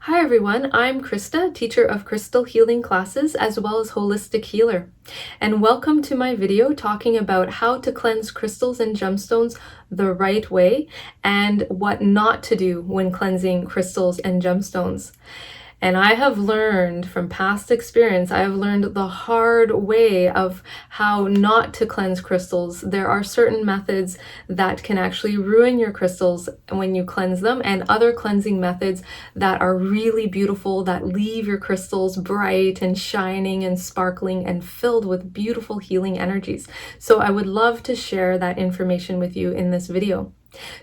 Hi everyone, I'm Christa, teacher of crystal healing classes as well as holistic healer. And welcome to my video talking about how to cleanse crystals and gemstones the right way and what not to do when cleansing crystals and gemstones. And I have learned from past experience, I have learned the hard way of how not to cleanse crystals. There are certain methods that can actually ruin your crystals when you cleanse them, and other cleansing methods that are really beautiful, that leave your crystals bright and shining and sparkling and filled with beautiful healing energies. So I would love to share that information with you in this video.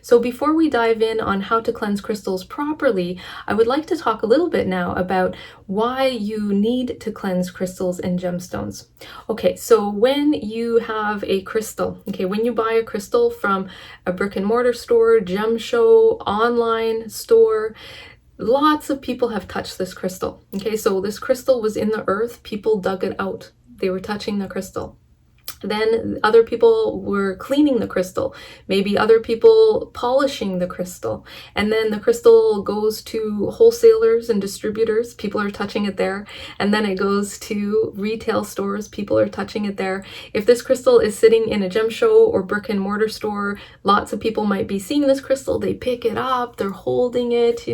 So before we dive in on how to cleanse crystals properly, I would like to talk a little bit now about why you need to cleanse crystals and gemstones. Okay, so when you have a crystal, when you buy a crystal from a brick and mortar store, gem show, online store, lots of people have touched this crystal. So this crystal was in the earth, people dug it out, they were touching the crystal. Then other people were cleaning the crystal, maybe other people polishing the crystal, and then the crystal goes to wholesalers and distributors, people are touching it there, and then it goes to retail stores, people are touching it there. If this crystal is sitting in a gem show or brick and mortar store, lots of people might be seeing this crystal, they pick it up, they're holding it,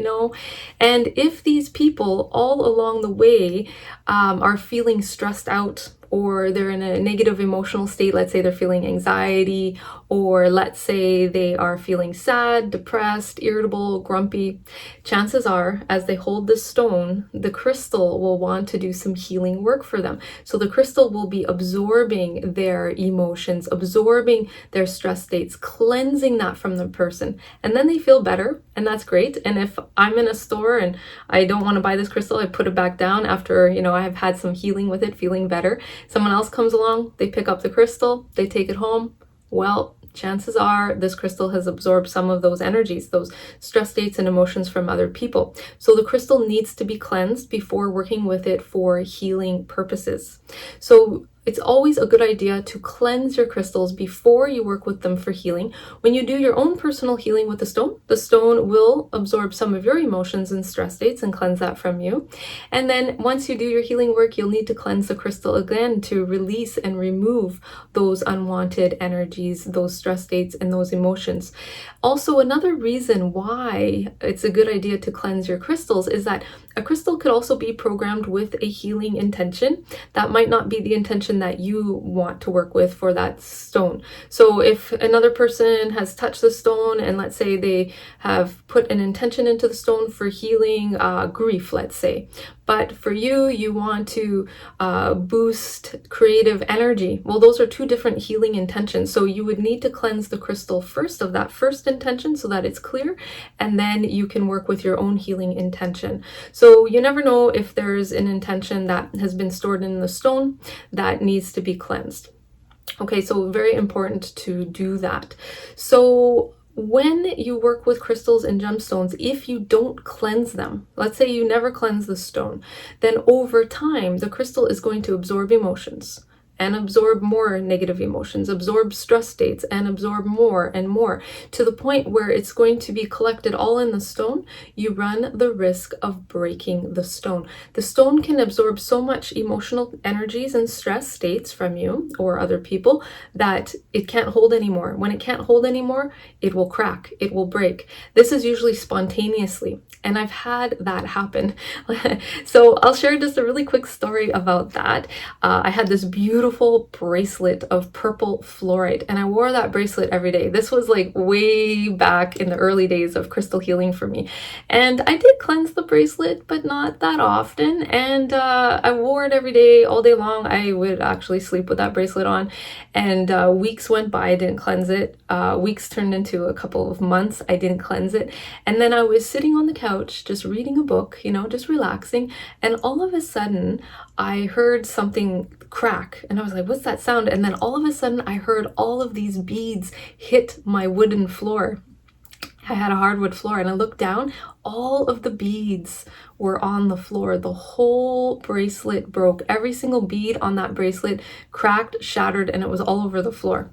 and if these people all along the way are feeling stressed out, or they're in a negative emotional state, let's say they're feeling anxiety, or let's say they are feeling sad, depressed, irritable, grumpy, chances are, as they hold the stone, the crystal will want to do some healing work for them. So the crystal will be absorbing their emotions, absorbing their stress states, cleansing that from the person. And then they feel better, and that's great. And if I'm in a store and I don't want to buy this crystal, I put it back down after, I have had some healing with it, feeling better. Someone else comes along, they pick up the crystal, they take it home. Well, chances are this crystal has absorbed some of those energies, those stress states and emotions from other people. So the crystal needs to be cleansed before working with it for healing purposes. So it's always a good idea to cleanse your crystals before you work with them for healing. When you do your own personal healing with the stone will absorb some of your emotions and stress states and cleanse that from you. And then once you do your healing work, you'll need to cleanse the crystal again to release and remove those unwanted energies, those stress states, and those emotions. Also, another reason why it's a good idea to cleanse your crystals is that a crystal could also be programmed with a healing intention. That might not be the intention that you want to work with for that stone. So if another person has touched the stone and let's say they have put an intention into the stone for healing grief, let's say, but for you, you want to boost creative energy. Well, those are two different healing intentions. So you would need to cleanse the crystal first of that first intention so that it's clear, and then you can work with your own healing intention. So you never know if there's an intention that has been stored in the stone that needs to be cleansed. Okay, so very important to do that. So when you work with crystals and gemstones, if you don't cleanse them, let's say you never cleanse the stone, then over time, the crystal is going to absorb emotions and absorb more negative emotions, absorb stress states, and absorb more and more to the point where it's going to be collected all in the stone. You run the risk of breaking the stone. The stone can absorb so much emotional energies and stress states from you or other people that it can't hold anymore. When it can't hold anymore, it will crack, it will break. This is usually spontaneously, and I've had that happen. So I'll share just a really quick story about that. I had this beautiful bracelet of purple fluorite, and I wore that bracelet every day. This was like way back in the early days of crystal healing for me, and I did cleanse the bracelet, but not that often, and I wore it every day, all day long. I would actually sleep with that bracelet on, and weeks went by, I didn't cleanse it. Weeks turned into a couple of months, I didn't cleanse it, and then I was sitting on the couch just reading a book, just relaxing, and all of a sudden I heard something crack, and I was like, what's that sound? And then all of a sudden I heard all of these beads hit my wooden floor. I had a hardwood floor, and I looked down, all of the beads were on the floor. The whole bracelet broke. Every single bead on that bracelet cracked, shattered, and it was all over the floor.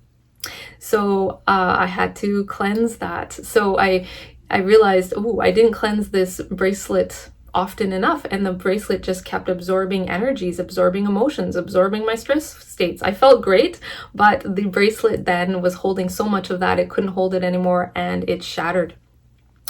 So I had to cleanse that. So I realized, oh, I didn't cleanse this bracelet often enough, and the bracelet just kept absorbing energies, absorbing emotions, absorbing my stress states. I felt great, but the bracelet then was holding so much of that it couldn't hold it anymore, and it shattered.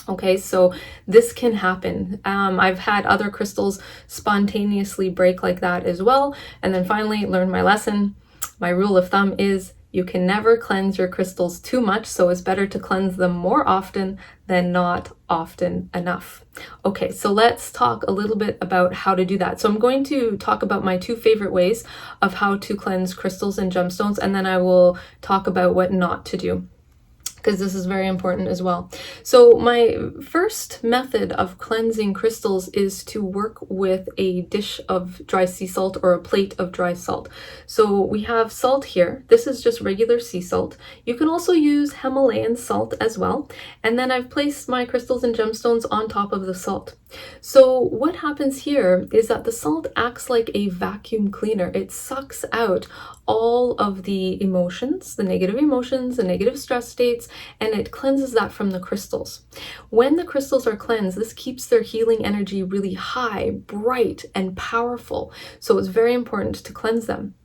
Okay, so this can happen. I've had other crystals spontaneously break like that as well. And then finally learned my lesson. My rule of thumb is you can never cleanse your crystals too much, so it's better to cleanse them more often than not often enough. Okay, so let's talk a little bit about how to do that. So I'm going to talk about my 2 favorite ways of how to cleanse crystals and gemstones, and then I will talk about what not to do, because this is very important as well. So my first method of cleansing crystals is to work with a dish of dry sea salt or a plate of dry salt. So we have salt here. This is just regular sea salt. You can also use Himalayan salt as well. And then I've placed my crystals and gemstones on top of the salt. So what happens here is that the salt acts like a vacuum cleaner. It sucks out all of the emotions, the negative stress states, and it cleanses that from the crystals. When the crystals are cleansed, this keeps their healing energy really high, bright, and powerful. So it's very important to cleanse them.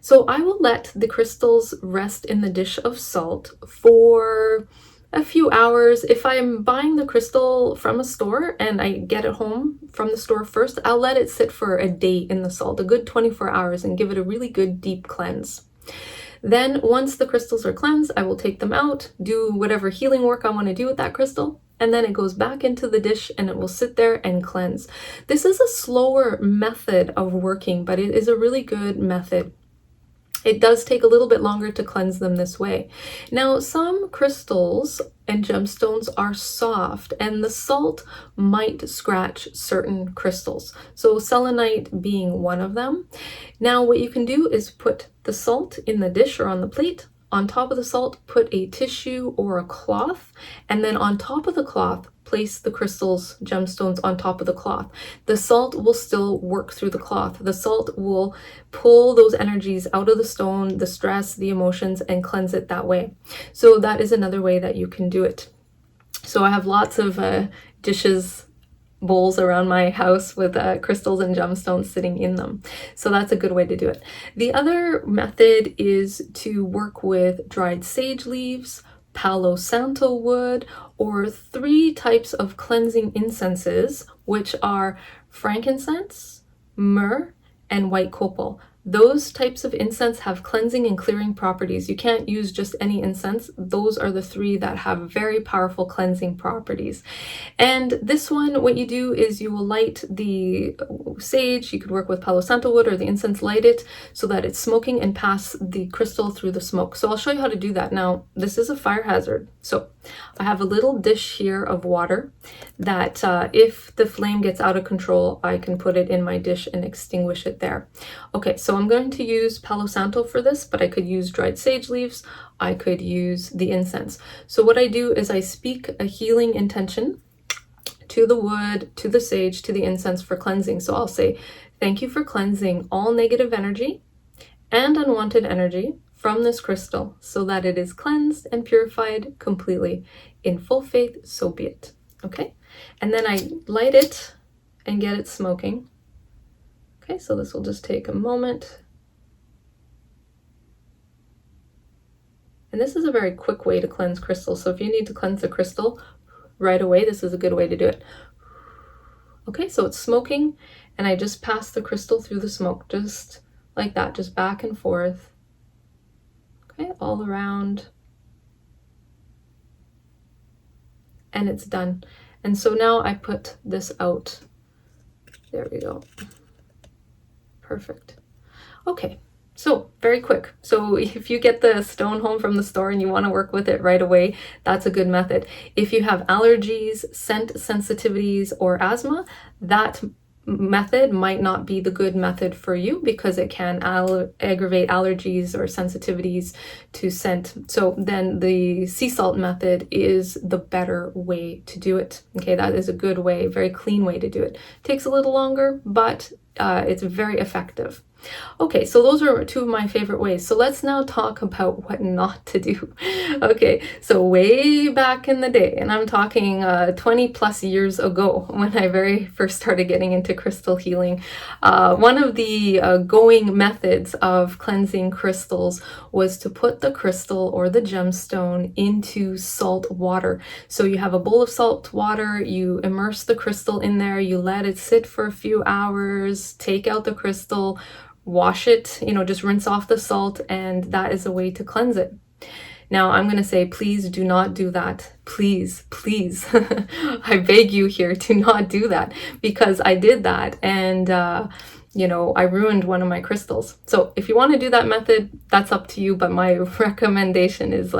So I will let the crystals rest in the dish of salt for a few hours. If I'm buying the crystal from a store and I get it home from the store first, I'll let it sit for a day in the salt, a good 24 hours, and give it a really good deep cleanse. Then once the crystals are cleansed, I will take them out, do whatever healing work I want to do with that crystal, and then it goes back into the dish and it will sit there and cleanse. This is a slower method of working, but it is a really good method. It does take a little bit longer to cleanse them this way. Now, some crystals and gemstones are soft, and the salt might scratch certain crystals. So selenite being one of them. Now, what you can do is put the salt in the dish or on the plate. On top of the salt, put a tissue or a cloth, and then on top of the cloth, place the crystals, gemstones on top of the cloth. The salt will still work through the cloth. The salt will pull those energies out of the stone, the stress, the emotions, and cleanse it that way. So that is another way that you can do it. So I have lots of bowls around my house with crystals and gemstones sitting in them. So that's a good way to do it. The other method is to work with dried sage leaves, Palo Santo wood, or 3 types of cleansing incenses, which are frankincense, myrrh, and white copal. Those types of incense have cleansing and clearing properties. You can't use just any incense. Those are the 3 that have very powerful cleansing properties. And this one, what you do is you will light the sage. You could work with Palo Santo wood or the incense, light it so that it's smoking, and pass the crystal through the smoke. So I'll show you how to do that. Now, this is a fire hazard. So I have a little dish here of water that if the flame gets out of control, I can put it in my dish and extinguish it there. Okay, so I'm going to use Palo Santo for this, but I could use dried sage leaves. I could use the incense. So what I do is I speak a healing intention to the wood, to the sage, to the incense for cleansing. So I'll say, thank you for cleansing all negative energy and unwanted energy from this crystal so that it is cleansed and purified completely. In full faith, so be it. Okay, and then I light it and get it smoking. Okay, so this will just take a moment. And this is a very quick way to cleanse crystals. So if you need to cleanse the crystal right away, this is a good way to do it. Okay, so it's smoking, and I just pass the crystal through the smoke, just like that, just back and forth. Okay, all around. And it's done. And so now I put this out. There we go. Perfect. Okay, so very quick. So if you get the stone home from the store and you want to work with it right away, that's a good method. If you have allergies, scent sensitivities, or asthma, that method might not be the good method for you because it can aggravate allergies or sensitivities to scent. So then the sea salt method is the better way to do it. Okay, that is a good way, very clean way to do it. Takes a little longer, but it's very effective. Okay, so those are two of my favorite ways. So let's now talk about what not to do. Okay, so way back in the day, and I'm talking 20 plus years ago when I very first started getting into crystal healing, one of the going methods of cleansing crystals was to put the crystal or the gemstone into salt water. So you have a bowl of salt water, you immerse the crystal in there, you let it sit for a few hours, take out the crystal, wash it, just rinse off the salt, and that is a way to cleanse it. Now, I'm going to say, please do not do that. Please, please. I beg you here, do not do that, because I did that and, I ruined one of my crystals. So if you want to do that method, that's up to you. But my recommendation is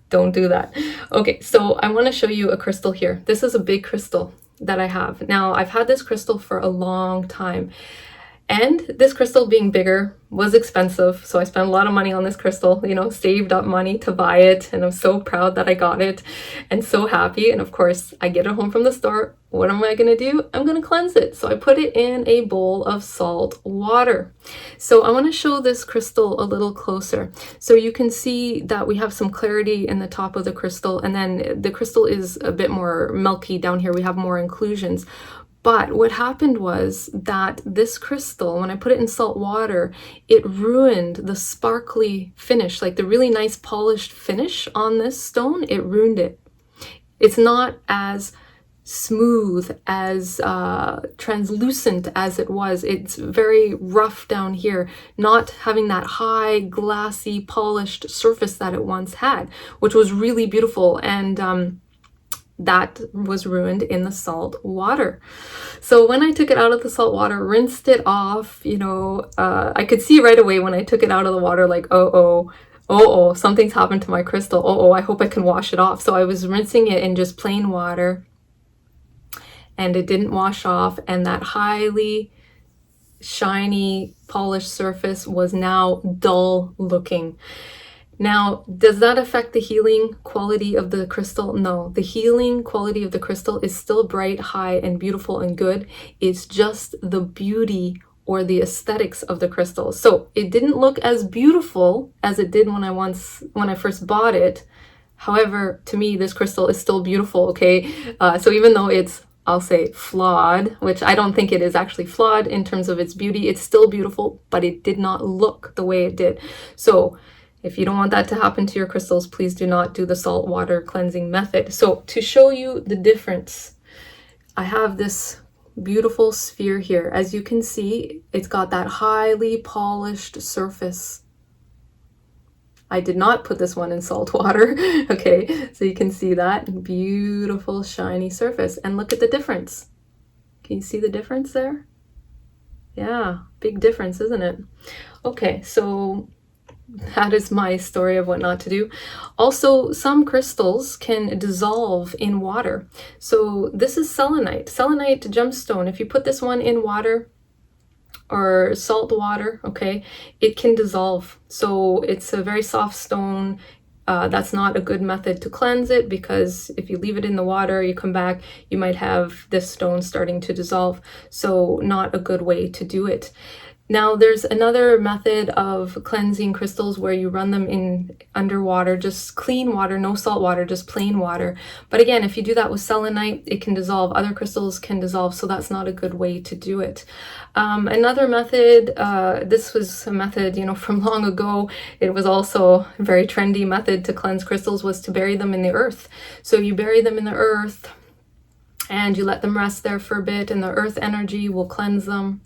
don't do that. Okay, so I want to show you a crystal here. This is a big crystal that I have. Now, I've had this crystal for a long time. And this crystal being bigger was expensive, so I spent a lot of money on this crystal, saved up money to buy it, and I'm so proud that I got it and so happy. And of course, I get it home from the store. What am I going to do? I'm going to cleanse it. So I put it in a bowl of salt water. So I want to show this crystal a little closer. So you can see that we have some clarity in the top of the crystal, and then the crystal is a bit more milky down here. We have more inclusions. But what happened was that this crystal, when I put it in salt water, it ruined the sparkly finish, like the really nice polished finish on this stone. It ruined it. It's not as smooth, as translucent as it was. It's very rough down here, not having that high, glassy, polished surface that it once had, which was really beautiful. And that was ruined in the salt water. So when I took it out of the salt water, rinsed it off, I could see right away when I took it out of the water, oh, something's happened to my crystal. Oh, I hope I can wash it off. So I was rinsing it in just plain water, and it didn't wash off. And that highly shiny, polished surface was now dull looking. Now, does that affect the healing quality of the crystal? No, the healing quality of the crystal is still bright, high, and beautiful and good. It's just the beauty or the aesthetics of the crystal. So it didn't look as beautiful as it did when I first bought it. However, to me, this crystal is still beautiful, okay? So even though it's, I'll say, flawed, which I don't think it is actually flawed in terms of its beauty, it's still beautiful, but it did not look the way it did. So if you don't want that to happen to your crystals, please do not do the salt water cleansing method. So to show you the difference, I have this beautiful sphere here. As you can see, it's got that highly polished surface. I did not put this one in salt water. Okay, so you can see that beautiful shiny surface. And look at the difference. Can you see the difference there? Yeah, big difference, isn't it? Okay, so that is my story of what not to do. Also, some crystals can dissolve in water. So this is selenite gemstone. If you put this one in water or salt water, okay, it can dissolve. So it's a very soft stone. That's not a good method to cleanse it, because if you leave it in the water, you come back, you might have this stone starting to dissolve. So not a good way to do it. Now, there's another method of cleansing crystals where you run them in underwater, just clean water, no salt water, just plain water. But again, if you do that with selenite, it can dissolve. Other crystals can dissolve, so that's not a good way to do it. Another method, this was a method, from long ago. It was also a very trendy method to cleanse crystals, was to bury them in the earth. So you bury them in the earth and you let them rest there for a bit, and the earth energy will cleanse them.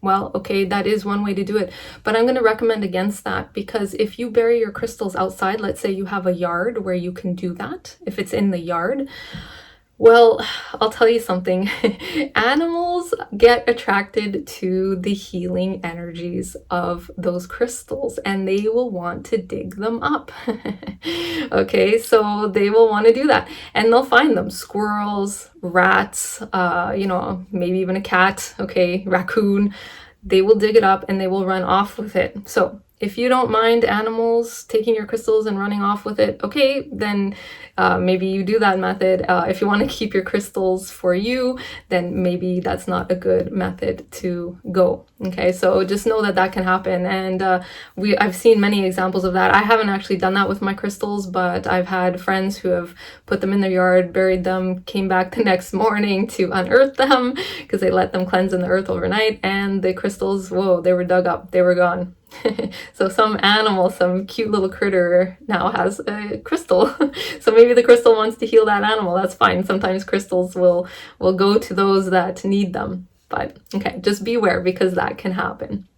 Well, okay, that is one way to do it, but I'm going to recommend against that, because if you bury your crystals outside, let's say you have a yard where you can do that, if it's in the yard, well, I'll tell you something. Animals get attracted to the healing energies of those crystals, and they will want to dig them up. Okay, so they will want to do that, and they'll find them. Squirrels, rats, maybe even a cat, okay, raccoon. They will dig it up and they will run off with it. So If you don't mind animals taking your crystals and running off with it, okay, then maybe you do that method. If you want to keep your crystals for you, then maybe that's not a good method to go. Okay, so just know that that can happen, and I've seen many examples of that. I haven't actually done that with my crystals, but I've had friends who have put them in their yard, buried them, came back the next morning to unearth them because they let them cleanse in the earth overnight, and the crystals, whoa, they were dug up, they were gone. So some animal, some cute little critter now has a crystal. So maybe the crystal wants to heal that animal. That's fine. Sometimes crystals will go to those that need them. But okay, just beware because that can happen.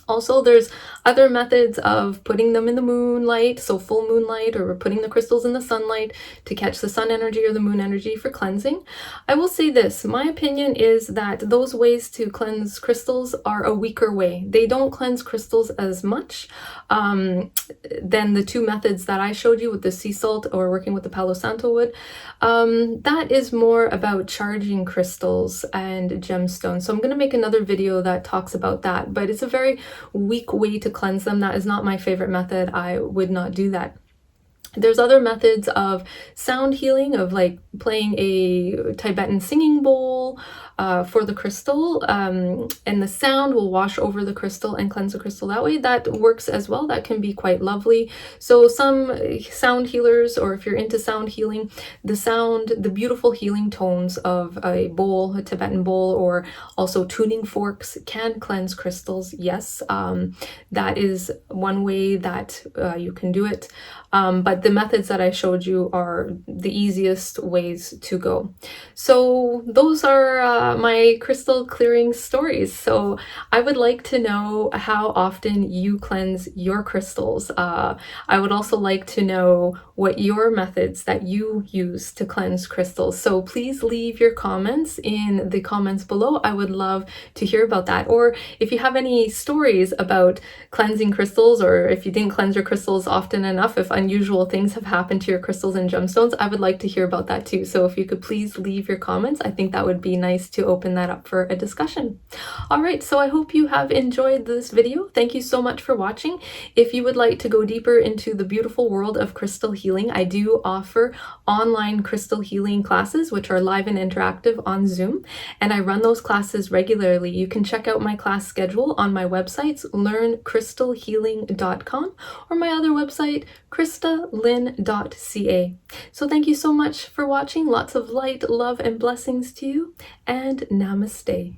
Also, there's other methods of putting them in the moonlight, so full moonlight, or we're putting the crystals in the sunlight to catch the sun energy or the moon energy for cleansing. I will say this, my opinion is that those ways to cleanse crystals are a weaker way. They don't cleanse crystals as much than the two methods that I showed you with the sea salt or working with the Palo Santo wood. That is more about charging crystals and gemstones. So I'm going to make another video that talks about that, but it's a very weak way to cleanse them. That is not my favorite method. I would not do that. There's other methods of sound healing, of like playing a Tibetan singing bowl for the crystal, and the sound will wash over the crystal and cleanse the crystal that way. That works as well. That can be quite lovely. So some sound healers, or if you're into sound healing, the beautiful healing tones of a bowl, a Tibetan bowl, or also tuning forks can cleanse crystals. Yes, that is one way that you can do it. But the methods that I showed you are the easiest ways to go. So those are my crystal clearing stories. So I would like to know how often you cleanse your crystals. I would also like to know what your methods that you use to cleanse crystals. So please leave your comments in the comments below. I would love to hear about that. Or if you have any stories about cleansing crystals, or if you didn't cleanse your crystals often enough, if unusual things have happened to your crystals and gemstones, I would like to hear about that too. So if you could please leave your comments, I think that would be nice to open that up for a discussion. All right, so I hope you have enjoyed this video. Thank you so much for watching. If you would like to go deeper into the beautiful world of crystal healing, I do offer online crystal healing classes, which are live and interactive on Zoom, and I run those classes regularly. You can check out my class schedule on my websites, learncrystalhealing.com, or my other website, christalyn.ca. So thank you so much for watching. Lots of light, love, and blessings to you, and namaste.